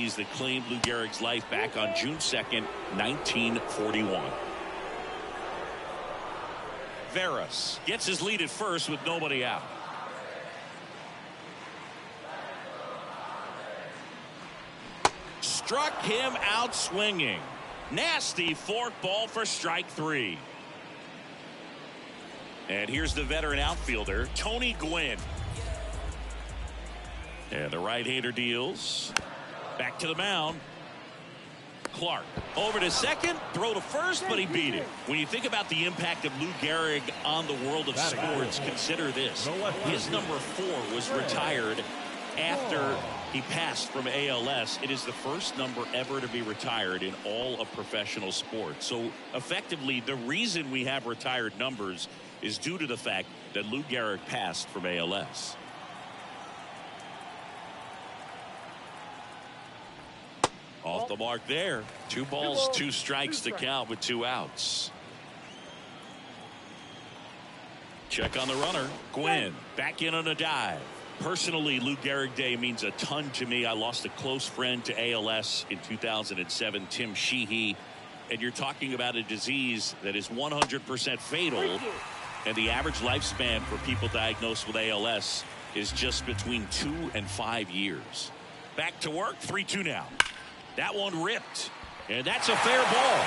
disease that claimed Lou Gehrig's life back on June 2nd, 1941. Veras gets his lead at first with nobody out. Struck him out swinging. Nasty fork ball for strike 3. And here's the veteran outfielder, Tony Gwynn. And the right-hander deals. Back to the mound. Clark over to second, throw to first, but he beat it. When you think about the impact of Lou Gehrig on the world of sports, consider this. His number 4 was retired after he passed from ALS. It is the first number ever to be retired in all of professional sports. So effectively, the reason we have retired numbers is due to the fact that Lou Gehrig passed from ALS. Off the mark there. 2 balls, 2 strikes to count with 2 outs. Check on the runner. Gwynn back in on a dive. Personally, Lou Gehrig Day means a ton to me. I lost a close friend to ALS in 2007, Tim Sheehy. And you're talking about a disease that is 100% fatal. And the average lifespan for people diagnosed with ALS is just between 2 and 5 years. Back to work, 3-2 now. That one ripped. And that's a fair ball.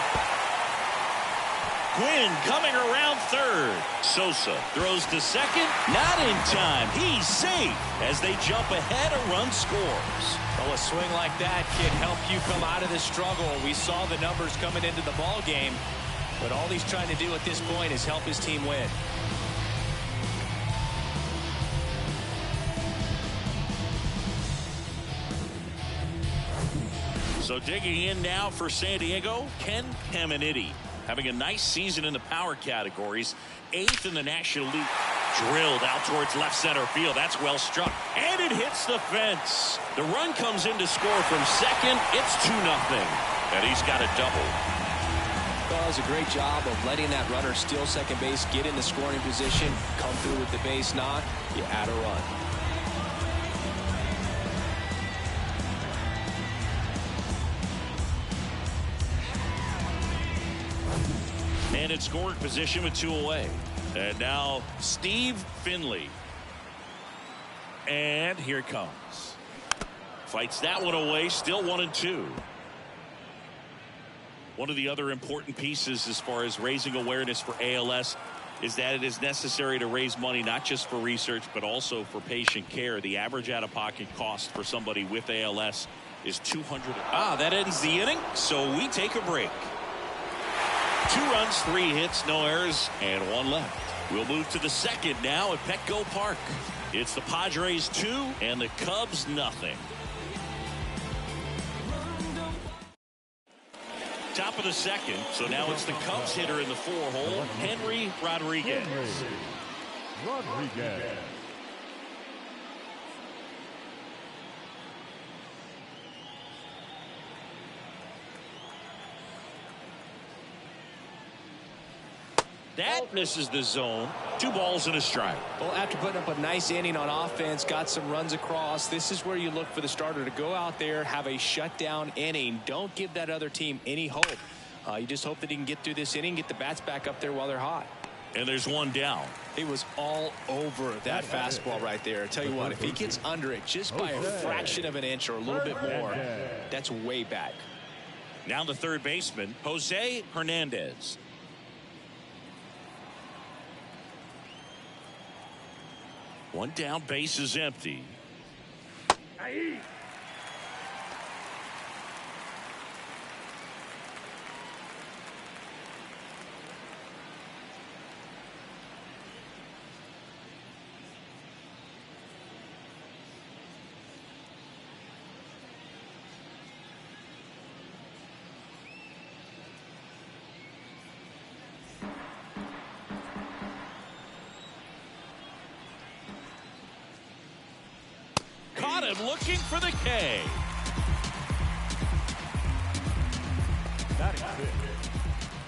Gwynn coming around third. Sosa throws to second. Not in time. He's safe as they jump ahead. A run scores. Well, a swing like that can help you come out of the struggle. We saw the numbers coming into the ball game. But all he's trying to do at this point is help his team win. So digging in now for San Diego, Ken Caminiti. Having a nice season in the power categories. 8th in the National League. Drilled out towards left center field. That's well struck. And it hits the fence. The run comes in to score from second. It's 2-0. And he's got a double. Well, it's a great job of letting that runner steal second base, get in the scoring position, come through with the base knock. You add a run. And in scoring position with 2 away. And now Steve Finley. And here it comes. Fights that one away. Still 1-2. One of the other important pieces as far as raising awareness for ALS is that it is necessary to raise money not just for research but also for patient care. The average out-of-pocket cost for somebody with ALS is $200. That ends the inning, so we take a break. 2 runs, 3 hits, no errors, and 1 left. We'll move to the second now at Petco Park. It's the Padres 2 and the Cubs nothing. Top of the second, so now it's the Cubs hitter in the 4-hole, Henry Rodriguez. That misses the zone. 2 balls and a strike. Well, after putting up a nice inning on offense, got some runs across, this is where you look for the starter to go out there, have a shutdown inning. Don't give that other team any hope. You just hope that he can get through this inning, get the bats back up there while they're hot. And there's 1 down. He was all over that fastball right there. I tell you what, if he gets under it just by a fraction of an inch or a little bit more, that's way back. Now the third baseman, Jose Hernandez. One down, base is empty. Caught him looking for the K.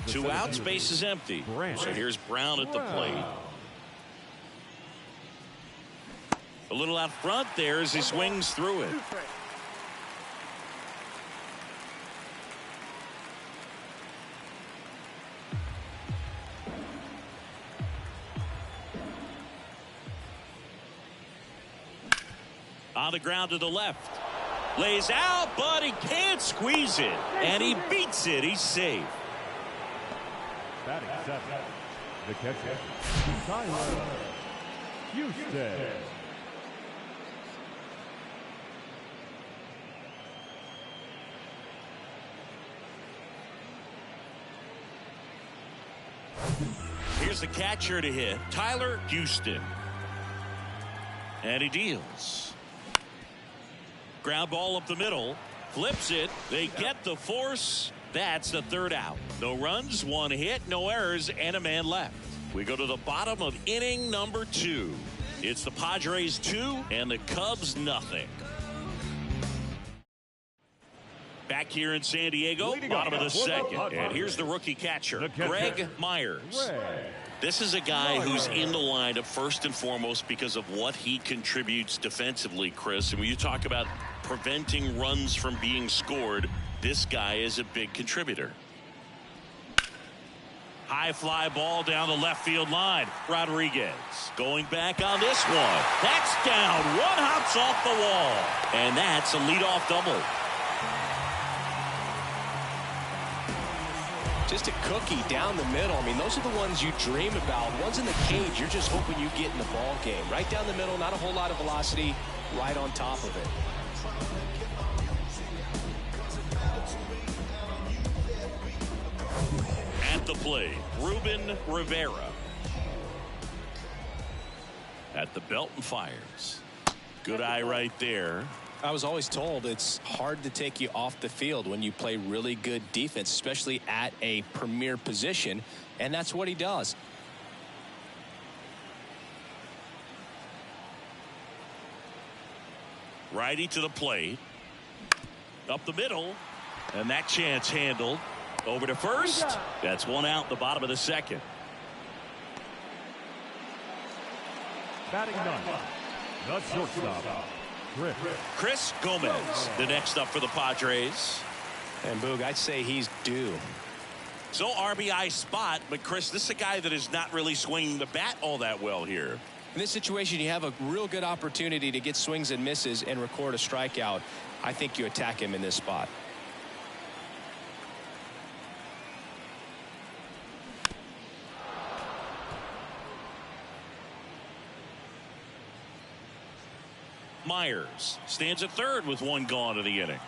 Two outs, base is empty. So here's Brown at the plate. A little out front there as he swings through it. On the ground to the left. Lays out, but he can't squeeze it. And he beats it. He's safe. Batting seven, the catcher, Tyler Houston. Here's the catcher to hit, Tyler Houston. And he deals. Ground ball up the middle. Flips it. They get the force. That's the third out. No runs, one hit, no errors, and a man left. We go to the bottom of inning number 2. It's the Padres 2 and the Cubs nothing. Back here in San Diego, bottom of the second. And here's the rookie catcher, Greg Myers. This is a guy who's in the lineup first and foremost because of what he contributes defensively, Chris. And when you talk about preventing runs from being scored, this guy is a big contributor. High fly ball down the left field line. Rodriguez going back on this one. That's down. One hops off the wall. And that's a leadoff double. Just a cookie down the middle. I mean, those are the ones you dream about. Ones in the cage, you're just hoping you get in the ball game. Right down the middle, not a whole lot of velocity, right on top of it. At the plate, Ruben Rivera. At the belt and fires. Good eye right there. I was always told it's hard to take you off the field when you play really good defense, especially at a premier position, and that's what he does. Righty to the plate. Up the middle, and that chance handled. Over to first. That's one out, the bottom of the second. Batting ninth, the shortstop, Chris Gomez, the next up for the Padres. And Boog, I'd say he's due. So RBI spot, but Chris, this is a guy that is not really swinging the bat all that well here. In this situation, you have a real good opportunity to get swings and misses and record a strikeout. I think you attack him in this spot. Myers stands at third with one gone in the inning.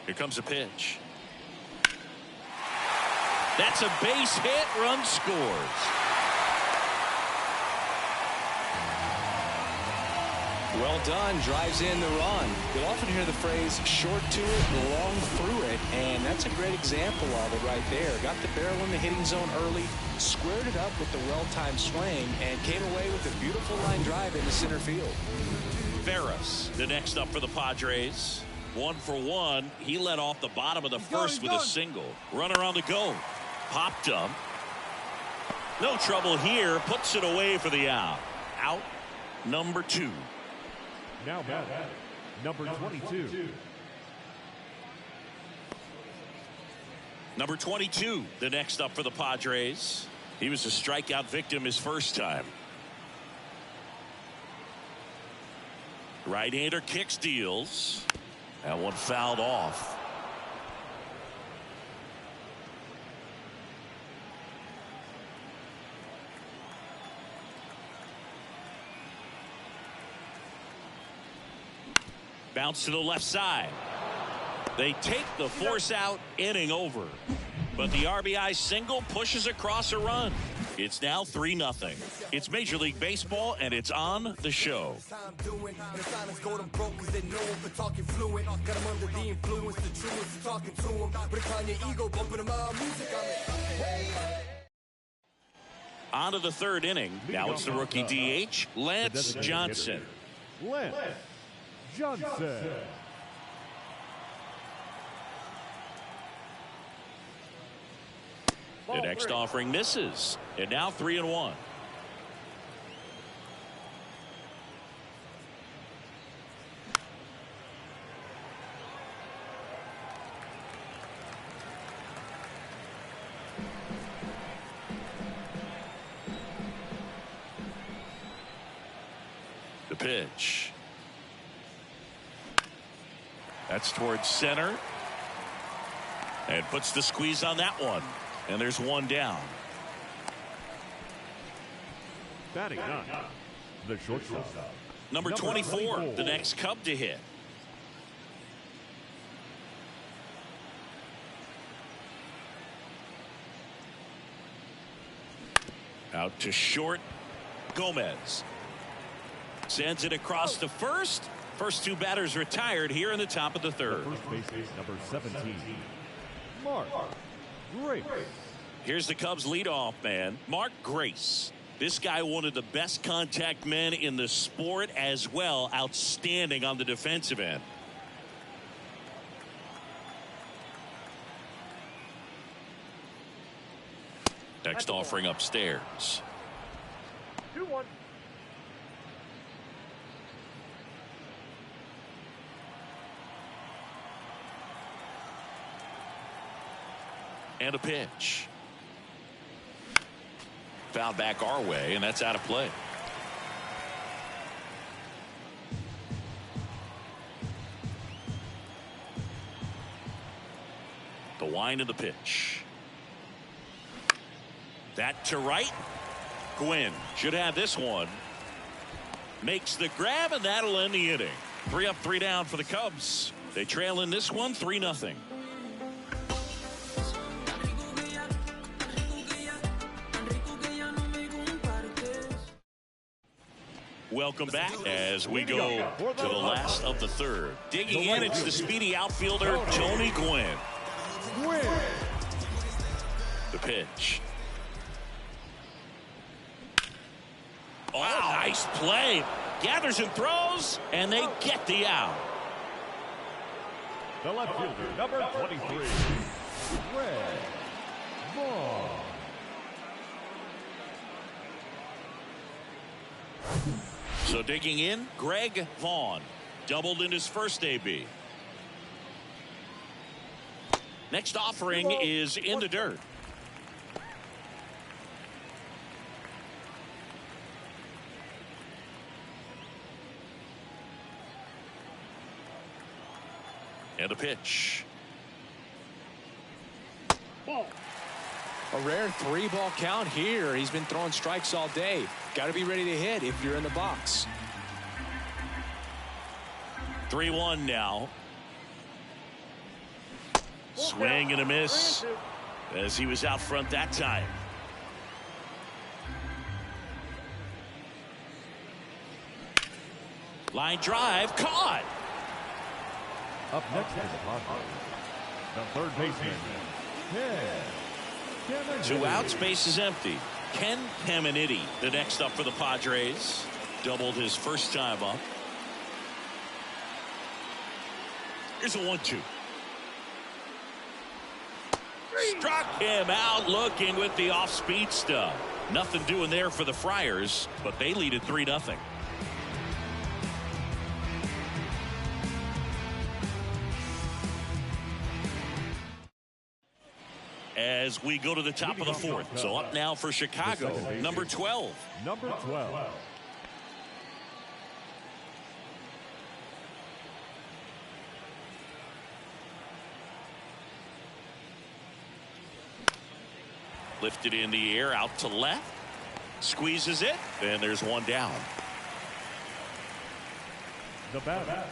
Here comes a pitch. That's a base hit. Run scores. Well done, drives in the run. You'll often hear the phrase short to it, long through it, and that's a great example of it right there. Got the barrel in the hitting zone early, squared it up with the well-timed swing, and came away with a beautiful line drive into center field. Veras, the next up for the Padres. 1 for 1. He led off the bottom of the first with a single. Runner on the go. Popped up. No trouble here. Puts it away for the out. Out number 2. now batting, number 22. Number 22, the next up for the Padres. He was a strikeout victim his first time. Right-hander kicks, deals. That one fouled off. Bounce to the left side. They take the force out, inning over. But the RBI single pushes across a run. It's now 3-0. It's Major League Baseball, and it's on the show. On to the third inning. Now it's the rookie DH, Lance Johnson. Lance Johnson. The next offering misses, and now 3-1. pitch. That's towards center. And puts the squeeze on that one. And there's one down. Batting ninth, the shortstop. Number 24, the next Cub to hit. Out to short. Gomez sends it across to first. First two batters retired here in the top of the third. First baseman, number 17, Mark Grace. Here's the Cubs leadoff man, Mark Grace. This guy, one of the best contact men in the sport as well. Outstanding on the defensive end. Next offering upstairs. 2-1. And a pitch. Foul back our way, and that's out of play. The wind of the pitch. That to right. Gwynn should have this one. Makes the grab, and that'll end the inning. 3 up, 3 down for the Cubs. They trail in this one 3-0. Welcome back as we go to the last of the third. Digging in, it's the speedy outfielder Tony Gwynn. The pitch. Oh, nice play. Gathers and throws, and they get the out. The left fielder, number 23, Greg Vaughn. So digging in, Greg Vaughn. Doubled in his first AB. Next offering is in the dirt. And a pitch. A rare 3-ball count here. He's been throwing strikes all day. Got to be ready to hit if you're in the box. 3-1 now. Swing and a miss as he was out front that time. Line drive caught. Up next is the third baseman, Ken. 2 outs, base is empty. Ken Caminiti, the next up for the Padres. Doubled his first time up. Here's a 1-2. Struck him out looking with the off-speed stuff. Nothing doing there for the Friars, but they lead at 3-0. As we go to the top of the fourth. So up now for Chicago, number 12. Number 12. Lifted in the air out to left. Squeezes it. And there's one down. The batter,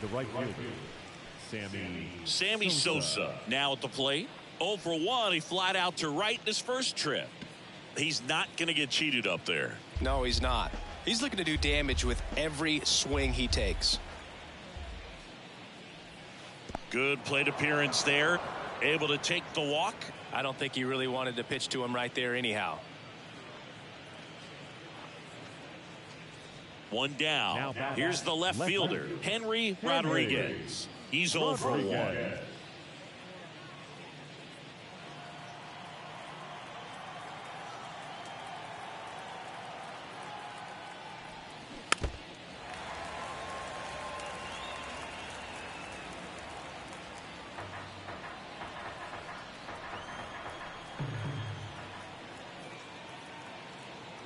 the right fielder, Sammy Sosa now at the plate. 0 for 1. He flied out to right in his first trip. He's not going to get cheated up there. No, he's not. He's looking to do damage with every swing he takes. Good plate appearance there. Able to take the walk. I don't think he really wanted to pitch to him right there anyhow. One down. Here's the left fielder, Henry Rodriguez. He's 0 for 1.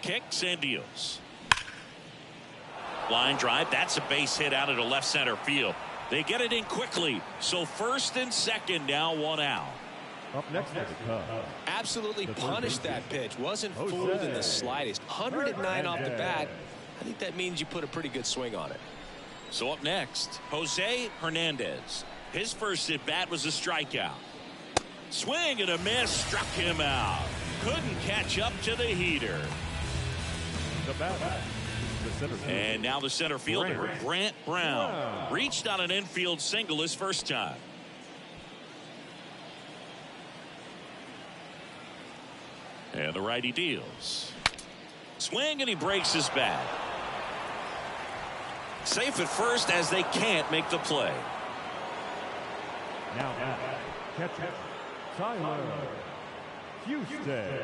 Kicks and deals. Line drive. That's a base hit out into left center field. They get it in quickly. So first and second, now one out. Up next for the Cubs. Absolutely punished that pitch. Wasn't fooled in the slightest. 109 off the bat. I think that means you put a pretty good swing on it. So up next, Jose Hernandez. His first at bat was a strikeout. Swing and a miss, struck him out. Couldn't catch up to the heater. The batter, the center fielder. And now the center fielder, Grant Brown. Reached on an infield single his first time. And the righty deals. Swing and he breaks his bat. Safe at first as they can't make the play. Now catcher Tyler Houston.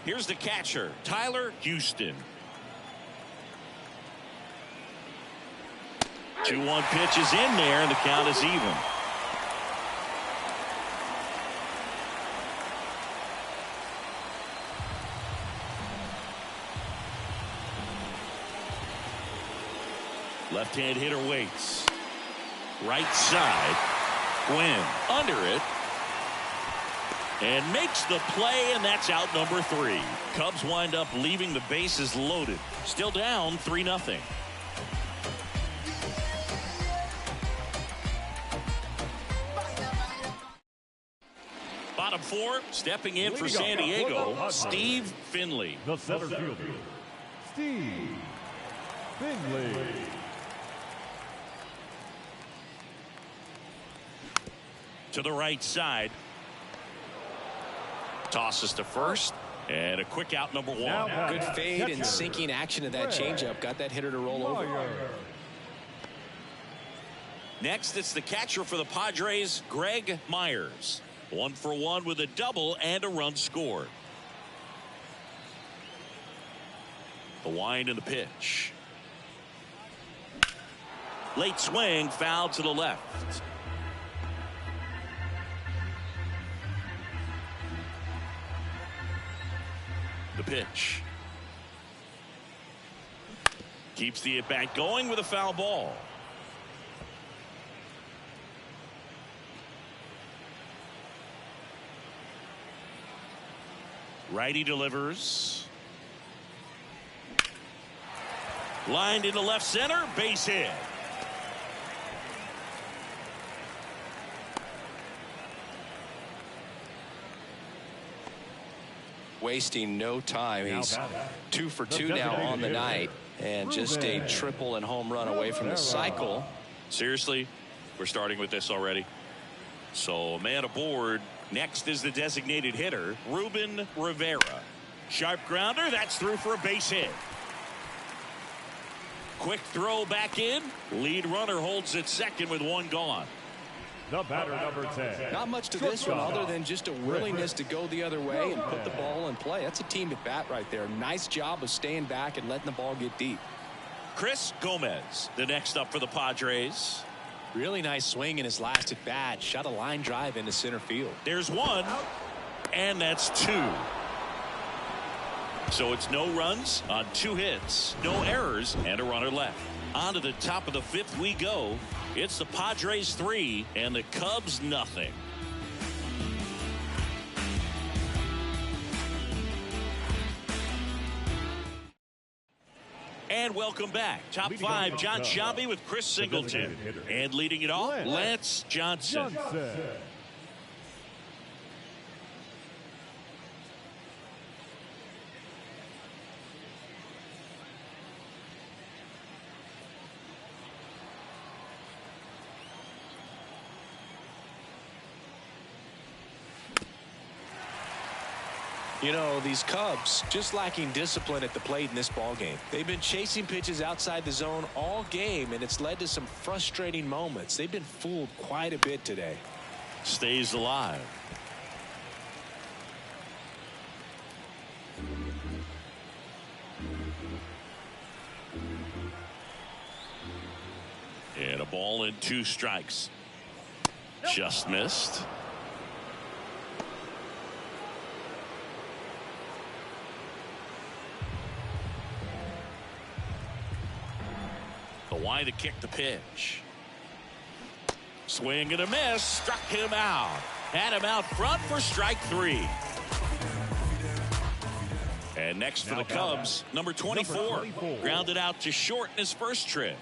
Here's the catcher, Tyler Houston. 2-1 pitch is in there and the count is even. Left-hand hitter waits. Right side. Gwynn under it. And makes the play, and that's out number 3. Cubs wind up leaving the bases loaded. Still down 3-0. Bottom 4, stepping in for San Diego, Steve Finley. The center fielder, Steve Finley. To the right side. Tosses to first. And a quick out number 1. Good fade and sinking action of that changeup. Got that hitter to roll over. Next, it's the catcher for the Padres, Greg Myers. 1 for 1 with a double and a run scored. The wind and the pitch. Late swing, foul to the left. The pitch. Keeps the at-bat going with a foul ball. Righty delivers. Lined into left center, base hit. Wasting no time. He's 2 for 2 now on the night, and just a triple and home run away from the cycle. Seriously, we're starting with this already. So a man aboard. Next is the designated hitter, Ruben Rivera. Sharp grounder, that's through for a base hit. Quick throw back in. Lead runner holds at second with 1 gone. The batter, number 10. Not much to this one other than just a willingness to go the other way and put the ball in play. That's a team at bat right there. Nice job of staying back and letting the ball get deep. Chris Gomez, the next up for the Padres. Really nice swing in his last at bat. Shot a line drive into center field. There's 1, and that's 2. So it's no runs on 2 hits, no errors, and a runner left. On to the top of the 5th we go. It's the Padres 3 and the Cubs nothing. And welcome back. Top 5, John Sciambi with Chris Singleton. And leading it off, Lance Johnson. You know, these Cubs just lacking discipline at the plate in this ball game. They've been chasing pitches outside the zone all game, and it's led to some frustrating moments. They've been fooled quite a bit today. Stays alive. And a ball and 2 strikes. Just missed. Why the kick the pitch? Swing and a miss. Struck him out. Had him out front for strike 3. And next for the Cubs, number 24. Grounded out to short in his first trip.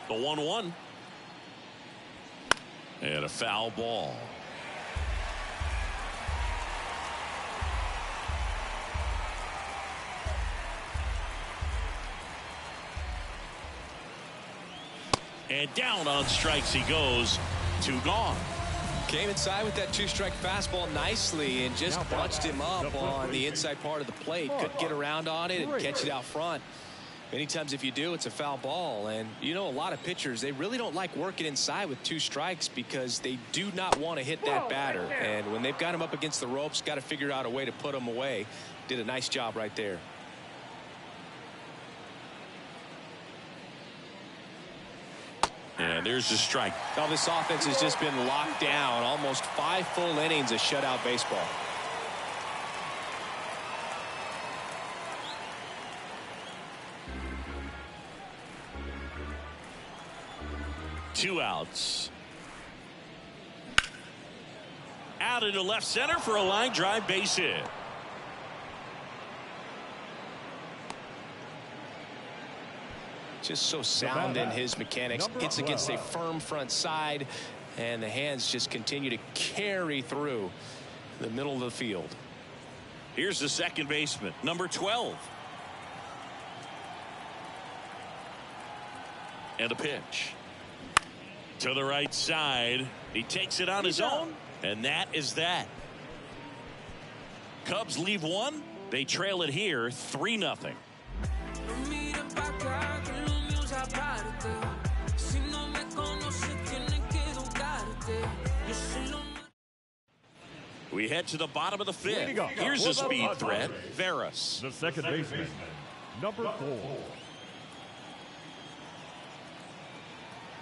The 1-1. And a foul ball. And down on strikes he goes. 2 gone. Came inside with that 2-strike fastball nicely and just bunched him up on the inside part of the plate. Couldn't get around on it and catch it out front. Many times if you do, it's a foul ball. And you know, a lot of pitchers, they really don't like working inside with 2 strikes because they do not want to hit that batter. And when they've got him up against the ropes, got to figure out a way to put him away. Did a nice job right there. And there's the strike. Now this offense has just been locked down. Almost 5 full innings of shutout baseball. Two outs. Out into left center for a line drive base hit. Just so sound in his mechanics. Hits against a firm front side, and the hands just continue to carry through the middle of the field. Here's the second baseman, number 12. And a pitch. To the right side. He takes it on his own, and that is that. Cubs leave 1. They trail it here 3-0. We head to the bottom of the 5th. Here's a speed threat, Veras. The second baseman, number 4.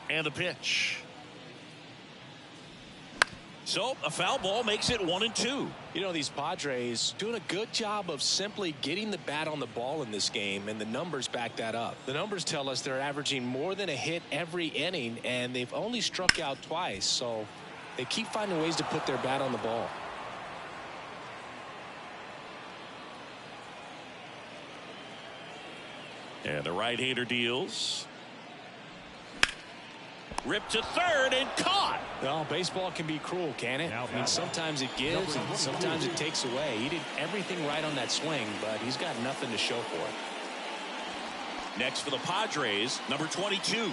And a pitch. So a foul ball makes it 1-2. You know, these Padres doing a good job of simply getting the bat on the ball in this game, and the numbers back that up. The numbers tell us they're averaging more than a hit every inning, and they've only struck out twice. So they keep finding ways to put their bat on the ball. And the right-hander deals. Ripped to third and caught. Well, baseball can be cruel, can it? I mean, sometimes it gives and sometimes it takes away. He did everything right on that swing, but he's got nothing to show for it. Next for the Padres, number 22.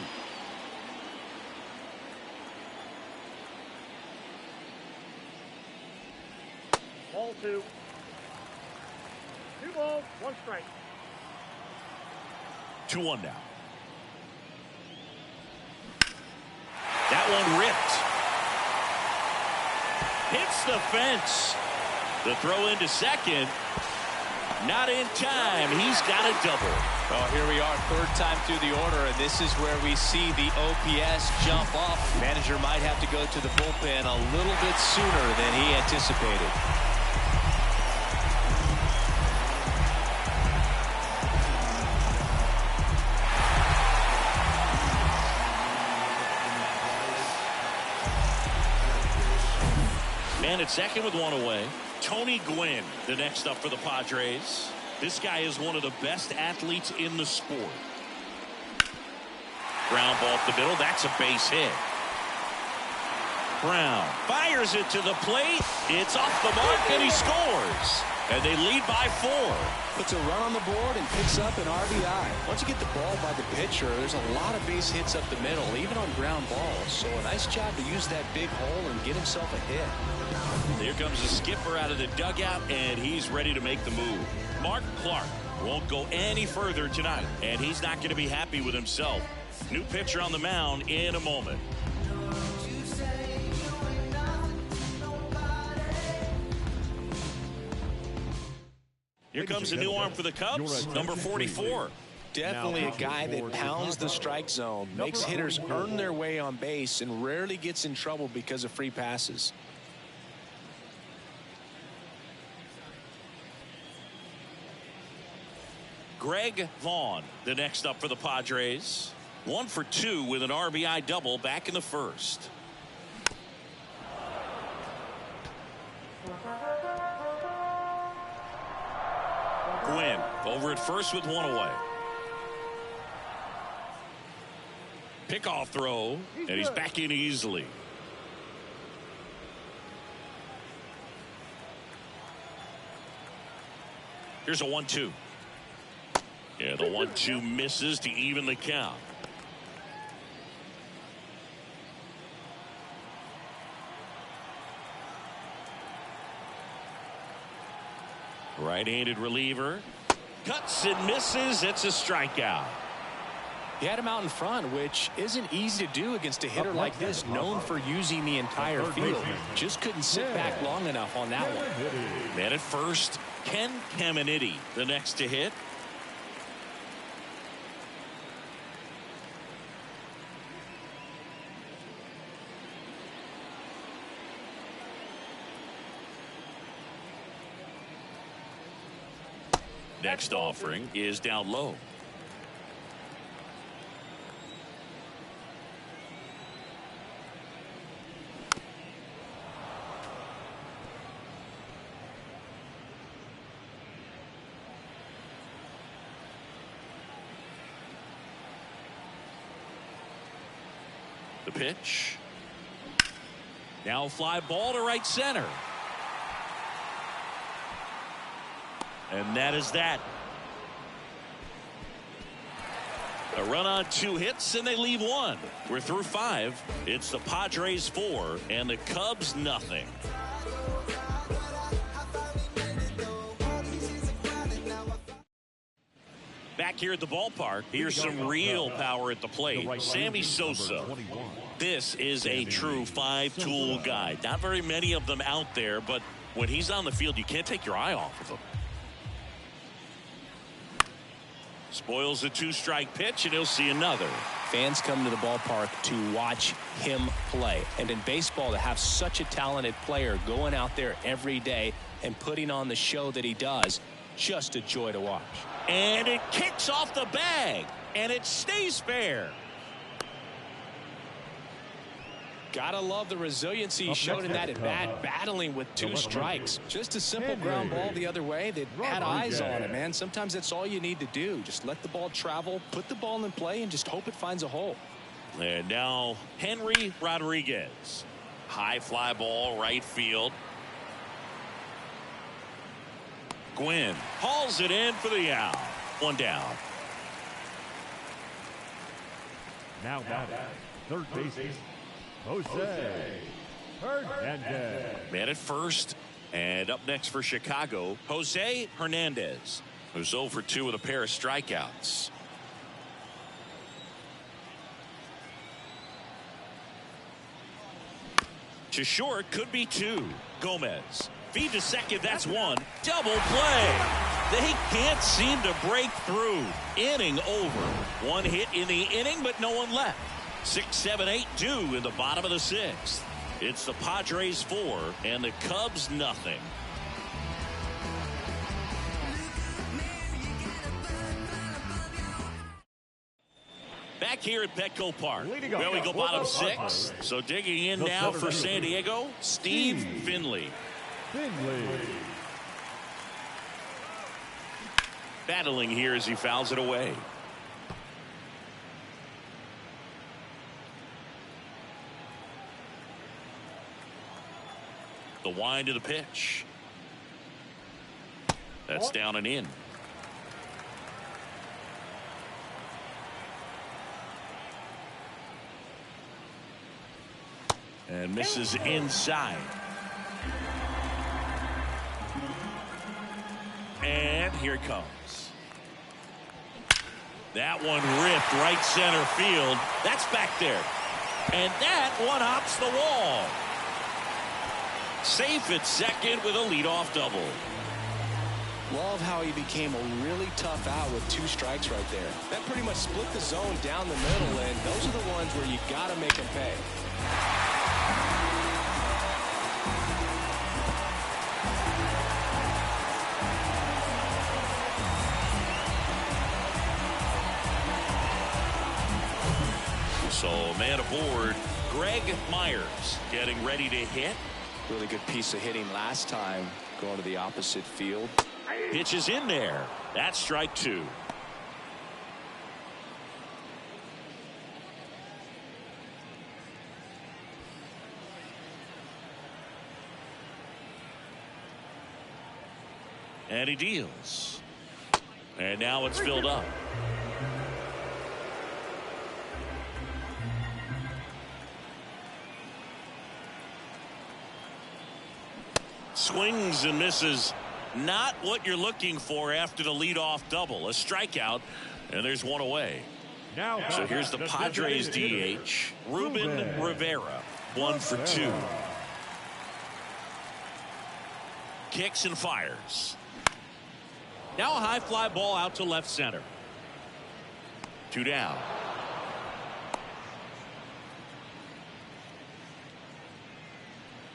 Ball 2. 2 balls, 1 strike. 2-1 now. That one ripped. Hits the fence. The throw into second. Not in time. He's got a double. Well, here we are, 3rd time through the order, and this is where we see the OPS jump up. Manager might have to go to the bullpen a little bit sooner than he anticipated. Man at second with 1 away. Tony Gwynn, the next up for the Padres. This guy is one of the best athletes in the sport. Ground ball up the middle. That's a base hit. Brown fires it to the plate. It's off the mark, and he scores. And they lead by 4. Puts a run on the board and picks up an RBI. Once you get the ball by the pitcher, there's a lot of base hits up the middle, even on ground balls. So a nice job to use that big hole and get himself a hit. Here comes the skipper out of the dugout, and he's ready to make the move. Mark Clark won't go any further tonight, and he's not going to be happy with himself. New pitcher on the mound in a moment. Here comes a new arm for the Cubs, number 44. Definitely a guy that pounds the strike zone, makes hitters earn their way on base, and rarely gets in trouble because of free passes. Greg Vaughn, the next up for the Padres. 1 for 2 with an RBI double back in the first. Gwynn over at first with one away. Pickoff throw, and he's back in easily. Here's a 1-2. Yeah, the 1-2 misses to even the count. Right-handed reliever. Cuts and misses. It's a strikeout. He had him out in front, which isn't easy to do against a hitter like this, known for using the entire field. Just couldn't sit back long enough on that one. Man at first, Ken Caminiti, the next to hit. Next offering is down low. The pitch. Now fly ball to right center. And that is that. A run on 2 hits and they leave 1. We're through 5. It's the Padres 4 and the Cubs nothing. Back here at the ballpark, here's some real power at the plate. Sammy Sosa. This is a true 5-tool guy. Not very many of them out there, but when he's on the field, you can't take your eye off of him. Spoils a 2-strike pitch, and he'll see another. Fans come to the ballpark to watch him play. And in baseball, to have such a talented player going out there every day and putting on the show that he does, just a joy to watch. And it kicks off the bag, and it stays fair. Gotta love the resiliency he showed in that at bat, battling with 2 strikes. Just a simple ground ball the other way that had eyes on it, man. Sometimes that's all you need to do. Just let the ball travel, put the ball in play, and just hope it finds a hole. And now Henry Rodriguez. High fly ball, right field. Gwynn hauls it in for the out. 1 down. Now batting, third baseman, Jose Hernandez. Man at first, and up next for Chicago, Jose Hernandez, who's 0 for 2 with a pair of strikeouts. To short, could be 2. Gomez. Feed to second, that's 1. Double play. They can't seem to break through. Inning over. 1 hit in the inning, but no one left. 6, 7, 8 due in the bottom of the 6th. It's the Padres 4 and the Cubs nothing. Back here at Petco Park, where we go bottom 6. So digging in now for San Diego, Steve Finley. Battling here as he fouls it away. The wind of the pitch. That's down and in. And misses inside. And here it comes. That one ripped right center field. That's back there. And that one hops the wall. Safe at second with a leadoff double. Love how he became a really tough out with 2 strikes right there. That pretty much split the zone down the middle, and those are the ones where you got to make them pay. So man aboard, Greg Myers getting ready to hit. Really good piece of hitting last time, going to the opposite field. Pitch is in there. That's strike two. And he deals. And now it's filled up. Swings and misses. Not what you're looking for after the leadoff double. A strikeout, and there's one away. Now, So here's the Padres DH, Ruben Rivera, 1 for 2. Kicks and fires. Now a high fly ball out to left center. 2 down.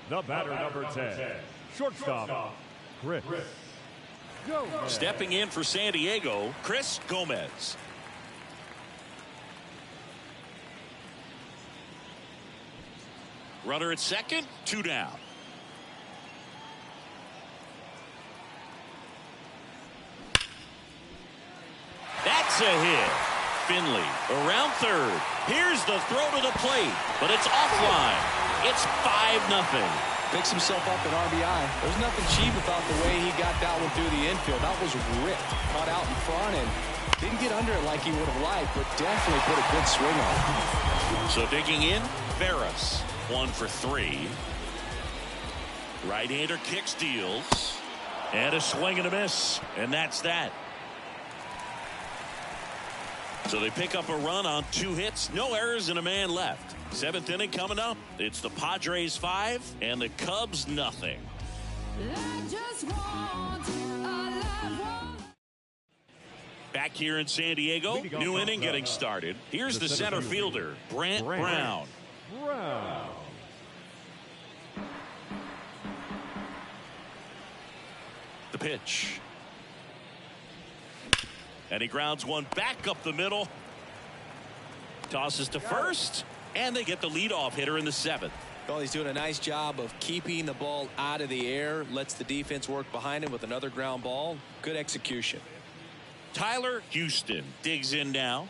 The batter, number 10, shortstop, Chris Gomez. Stepping in for San Diego, Chris Gomez. Runner at second, 2 down. That's a hit. Finley around third. Here's the throw to the plate, but it's offline. It's 5-0. Picks himself up at RBI. There's nothing cheap about the way he got that one through the infield. That was ripped. Caught out in front and didn't get under it like he would have liked, but definitely put a good swing on it. So digging in, Veras, 1 for 3. Right-hander kicks, deals. And a swing and a miss. And that's that. So they pick up a run on 2 hits, no errors, and a man left. 7th inning coming up. It's the Padres 5 and the Cubs nothing. Back here in San Diego, new inning getting started. Here's the center fielder, Brant Brown. The pitch. And he grounds one back up the middle. Tosses to first, and they get the leadoff hitter in the 7th. Well, he's doing a nice job of keeping the ball out of the air. Lets the defense work behind him with another ground ball. Good execution. Tyler Houston digs in now.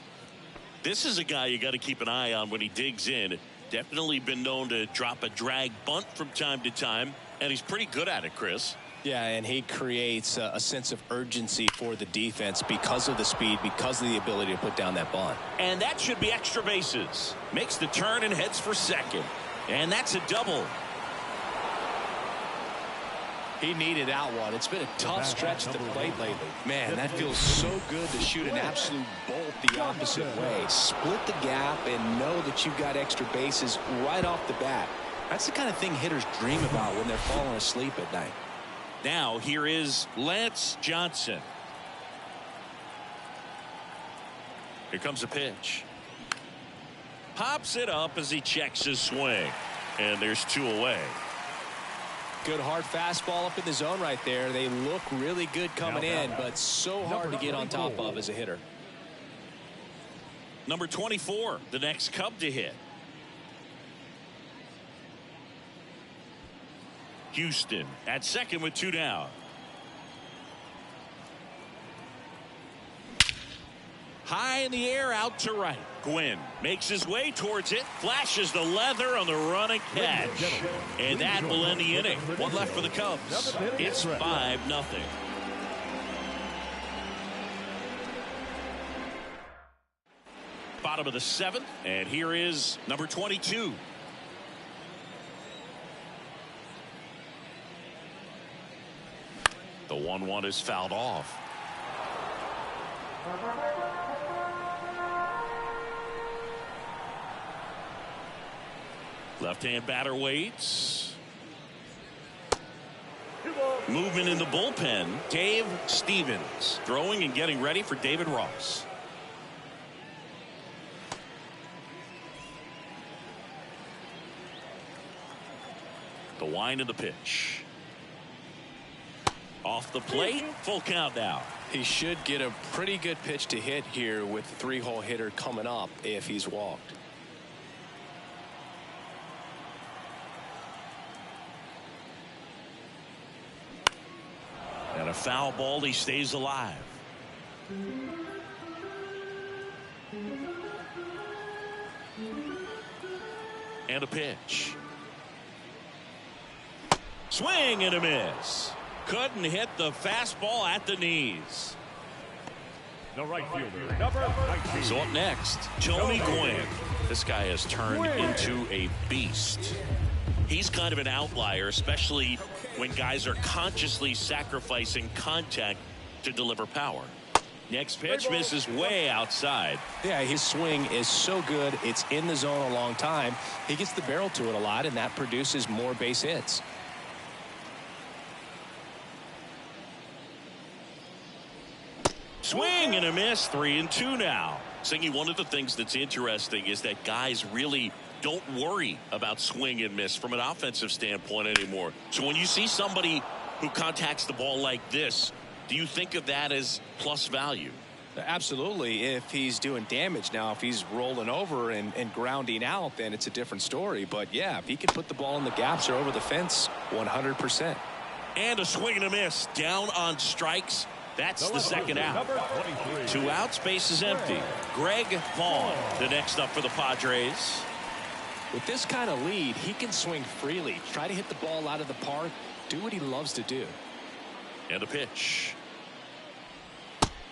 This is a guy you got to keep an eye on when he digs in. Definitely been known to drop a drag bunt from time to time, and he's pretty good at it, Chris. Yeah, and he creates a sense of urgency for the defense because of the speed, because of the ability to put down that bunt. And that should be extra bases. Makes the turn and heads for second. And that's a double. He needed that one. It's been a tough stretch at the plate lately. Man, that feels so good to shoot an absolute bolt the opposite way. Split the gap and know that you've got extra bases right off the bat. That's the kind of thing hitters dream about when they're falling asleep at night. Now here is Lance Johnson. Here comes a pitch. Pops it up as he checks his swing. And there's 2 away. Good hard fastball up in the zone right there. They look really good coming in, but so hard to get on top of as a hitter. Number 24, the next Cub to hit. Houston at second with 2 down. High in the air, out to right. Gwynn makes his way towards it, flashes the leather on the running catch. And that will end the inning. 1 left for the Cubs. It's 5-0. Bottom of the 7th, and here is number 22. The 1-1 is fouled off. Left-hand batter waits. Movement in the bullpen. Dave Stevens throwing and getting ready for David Ross. The wind of the pitch. Off the plate, full count now. He should get a pretty good pitch to hit here with the 3-hole hitter coming up if he's walked. a foul ball. He stays alive. And a pitch. Swing and a miss. Couldn't hit the fastball at the knees. The right fielder, number 19. So up next, Tony Gwynn. This guy has turned into a beast. He's kind of an outlier, especially when guys are consciously sacrificing contact to deliver power. Next pitch misses way outside. Yeah, his swing is so good. It's in the zone a long time. He gets the barrel to it a lot, and that produces more base hits. Swing and a miss. 3-2 now. Singy, one of the things that's interesting is that guys really don't worry about swing and miss from an offensive standpoint anymore. So when you see somebody who contacts the ball like this, do you think of that as plus value? Absolutely, if he's doing damage. Now, if he's rolling over and grounding out, then it's a different story. But, yeah, if he can put the ball in the gaps or over the fence, 100%. And a swing and a miss. Down on strikes. That's the second out. 2 outs, base is empty. Greg Vaughn, the next up for the Padres. With this kind of lead, he can swing freely, try to hit the ball out of the park, do what he loves to do. And a pitch.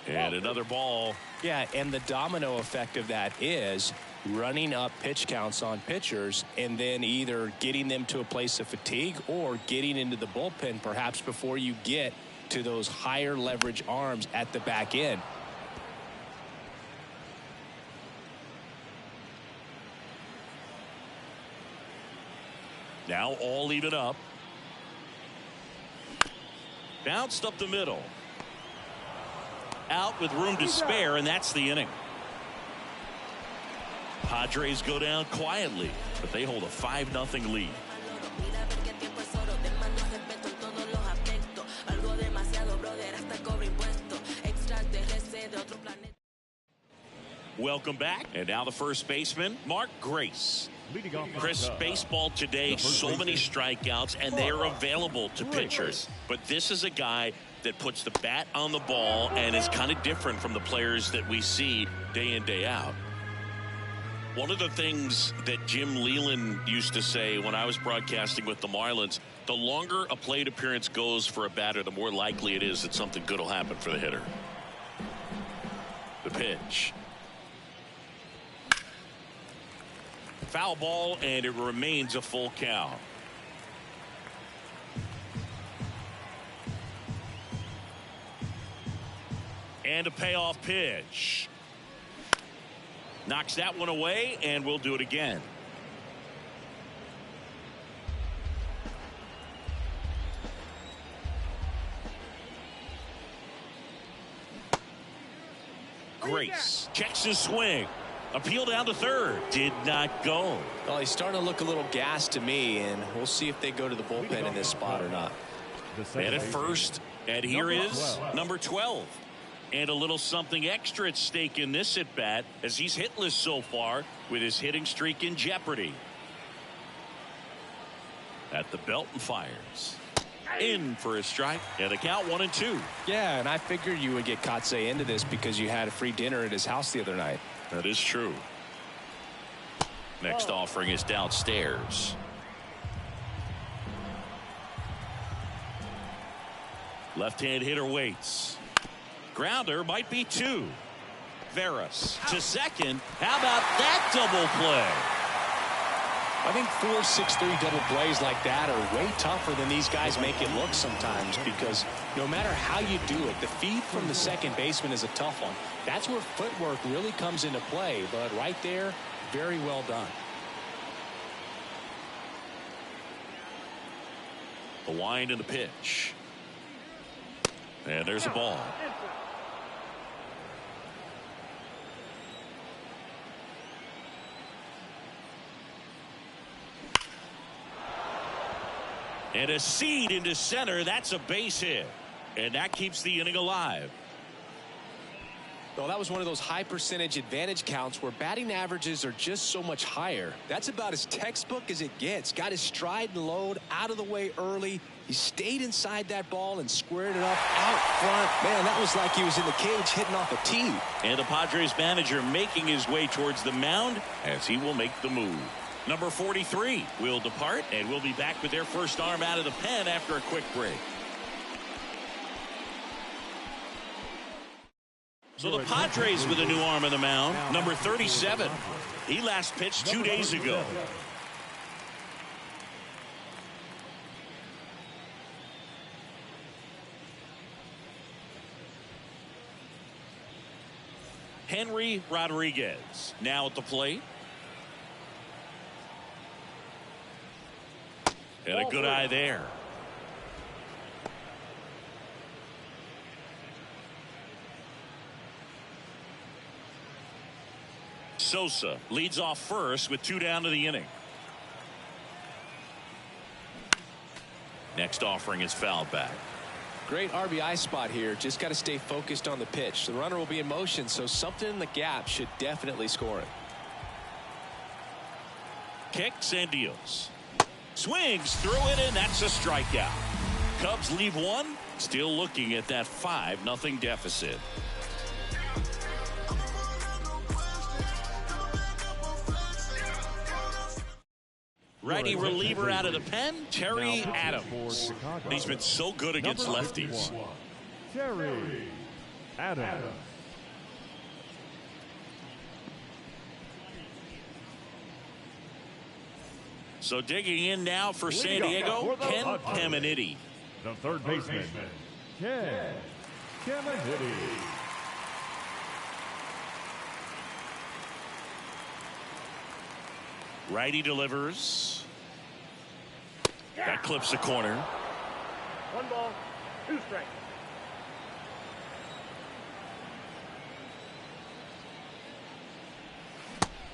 And another ball. Yeah, and the domino effect of that is running up pitch counts on pitchers and then either getting them to a place of fatigue or getting into the bullpen perhaps before you get to those higher leverage arms at the back end. Now all even up. Bounced up the middle. Out with room to spare, and that's the inning. Padres go down quietly, but they hold a 5-0 lead. Welcome back. And now the first baseman, Mark Grace. Chris, baseball today, so many strikeouts, and they are available to pitchers. But this is a guy that puts the bat on the ball and is kind of different from the players that we see day in, day out. One of the things that Jim Leland used to say when I was broadcasting with the Marlins, the longer a plate appearance goes for a batter, the more likely it is that something good will happen for the hitter. The pitch. Foul ball, and it remains a full count. And a payoff pitch. Knocks that one away, and we'll do it again. Grace checks his swing. Appeal down to third. Did not go. Well, he's starting to look a little gassed to me, and we'll see if they go to the bullpen in this spot or not. And at first, and here is number 12. And a little something extra at stake in this at bat as he's hitless so far with his hitting streak in jeopardy. At the belt and fires. In for a strike, and a count 1-2. Yeah, and I figured you would get Kotsay into this because you had a free dinner at his house the other night. That is true. Next offering is downstairs. Left-hand hitter waits. Grounder might be 2. Veras to second. How about that double play? I think 4-6-3 double plays like that are way tougher than these guys make it look sometimes, because no matter how you do it, the feed from the second baseman is a tough one. That's where footwork really comes into play, but right there, very well done. The wind and the pitch. And there's a ball. And a seed into center. That's a base hit. And that keeps the inning alive. Well, that was one of those high percentage advantage counts where batting averages are just so much higher. That's about as textbook as it gets. Got his stride and load out of the way early. He stayed inside that ball and squared it up out front. Man, that was like he was in the cage hitting off a tee. And the Padres manager making his way towards the mound as he will make the move. Number 43 will depart, and we'll be back with their first arm out of the pen after a quick break. So the Padres with a new arm on the mound, number 37. He last pitched 2 days ago. Henry Rodriguez now at the plate. And a good eye there. Sosa leads off first with 2 down to the inning. Next offering is fouled back. Great RBI spot here. Just got to stay focused on the pitch. The runner will be in motion, so something in the gap should definitely score it. Kicks and deals. Swings through it, and that's a strikeout. Cubs leave one. Still looking at that 5-0 deficit. Righty reliever out of the pen, Terry Adams. He's been so good against lefties. Terry Adams. So digging in now for San Diego, Ken Caminiti. The third baseman, Ken Caminiti. Righty delivers. That clips the corner. 1 ball, 2 strikes.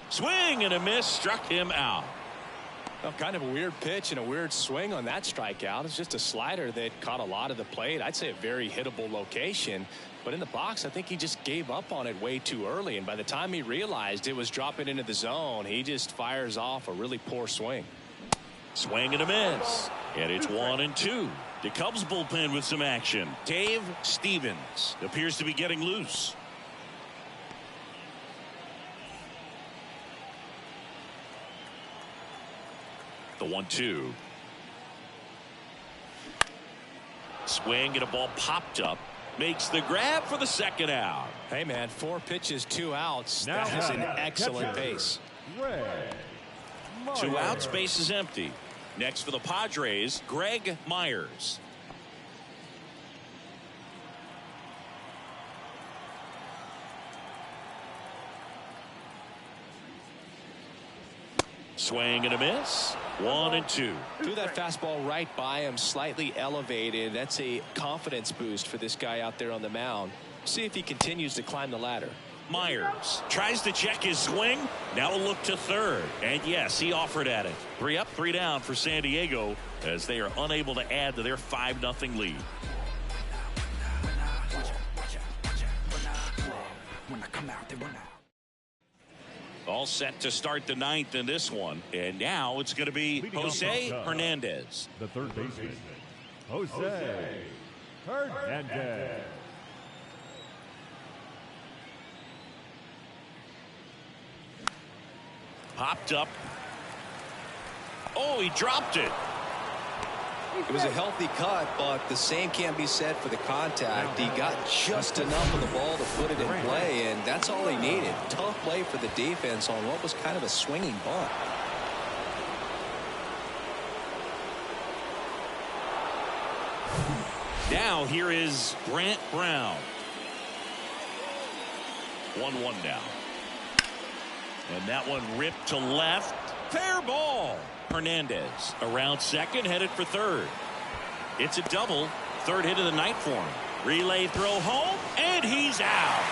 Swing and a miss, struck him out. Well, kind of a weird pitch and a weird swing on that strikeout. It's just a slider that caught a lot of the plate. I'd say a very hittable location. But in the box, I think he just gave up on it way too early. And by the time he realized it was dropping into the zone, he just fires off a really poor swing. Swing and a miss. And it's 1-2. The Cubs bullpen with some action. Dave Stevens appears to be getting loose. The 1-2. Swing and a ball popped up. Makes the grab for the second out. Hey, man, 4 pitches, 2 outs. That is an excellent pace. 2 outs, base is empty. Next for the Padres, Greg Myers. Swing and a miss. 1-2. Threw that fastball right by him, slightly elevated. That's a confidence boost for this guy out there on the mound. See if he continues to climb the ladder. Myers tries to check his swing. Now a look to third. And yes, he offered at it. 3 up, 3 down for San Diego as they are unable to add to their 5-0 lead. All set to start the 9th in this one. And now it's going to be Jose Hernandez. The third baseman, Jose Hernandez. Popped up. Oh, he dropped it. It was a healthy cut, but the same can't be said for the contact. He got just enough of the ball to put it in play, and that's all he needed. Tough play for the defense on what was kind of a swinging bunt. Now here is Brant Brown. 1-1 now. And that one ripped to left. Fair ball. Hernandez around second, headed for third. It's a double. Third hit of the night for him. Relay throw home, and he's out.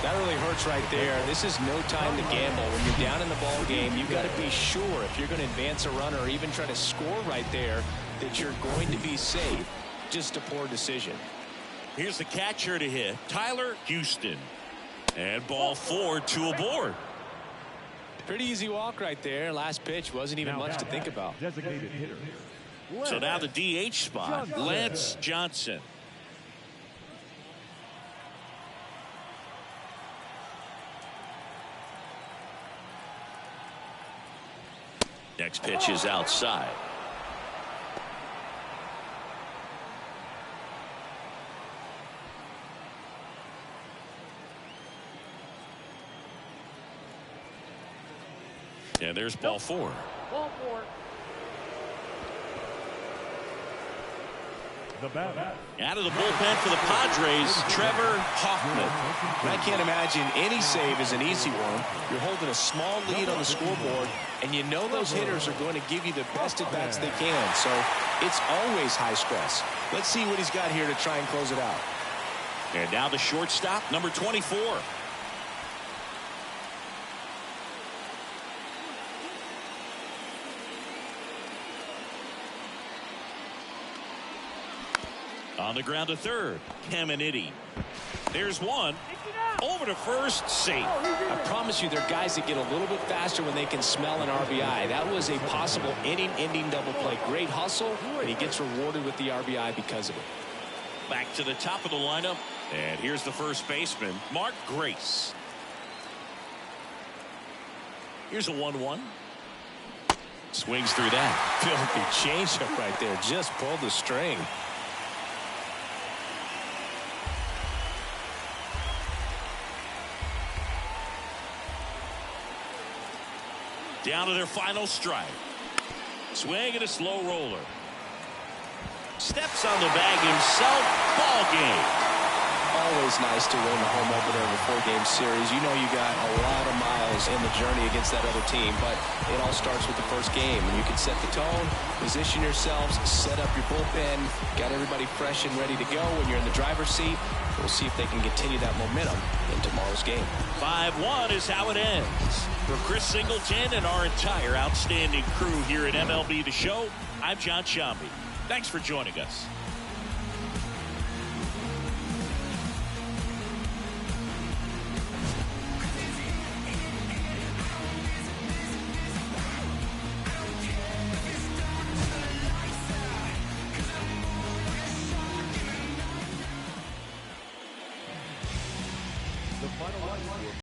That really hurts right there. This is no time to gamble. When you're down in the ball game, you've got to be sure if you're going to advance a runner or even try to score right there that you're going to be safe. Just a poor decision. Here's the catcher to hit, Tyler Houston. And ball 4, 2 aboard. Pretty easy walk right there. Last pitch wasn't even much to think about. Designated hitter. So now the DH spot, Lance Johnson. Next pitch is outside. And there's ball 4. Ball 4. The batter. Out of the bullpen for the Padres, Trevor Hoffman. I can't imagine any save is an easy one. You're holding a small lead on the scoreboard, and you know those hitters are going to give you the best at-bats they can. So it's always high stress. Let's see what he's got here to try and close it out. And now the shortstop, number 24. On the ground to third, Caminiti. There's one. Over to first, safe. I promise you, there are guys that get a little bit faster when they can smell an RBI. That was a possible inning-ending double play. Great hustle, and he gets rewarded with the RBI because of it. Back to the top of the lineup, and here's the first baseman, Mark Grace. Here's a 1-1. Swings through that. Filthy changeup right there. Just pulled the string. Down to their final strike. Swing and a slow roller. Steps on the bag himself. Ball game. Always nice to win the home opener of a 4-game series. You know you got a lot of miles in the journey against that other team, but it all starts with the first game. And you can set the tone, position yourselves, set up your bullpen, got everybody fresh and ready to go when you're in the driver's seat. We'll see if they can continue that momentum in tomorrow's game. 5-1 is how it ends. For Chris Singleton and our entire outstanding crew here at MLB The Show, I'm John Shambi. Thanks for joining us.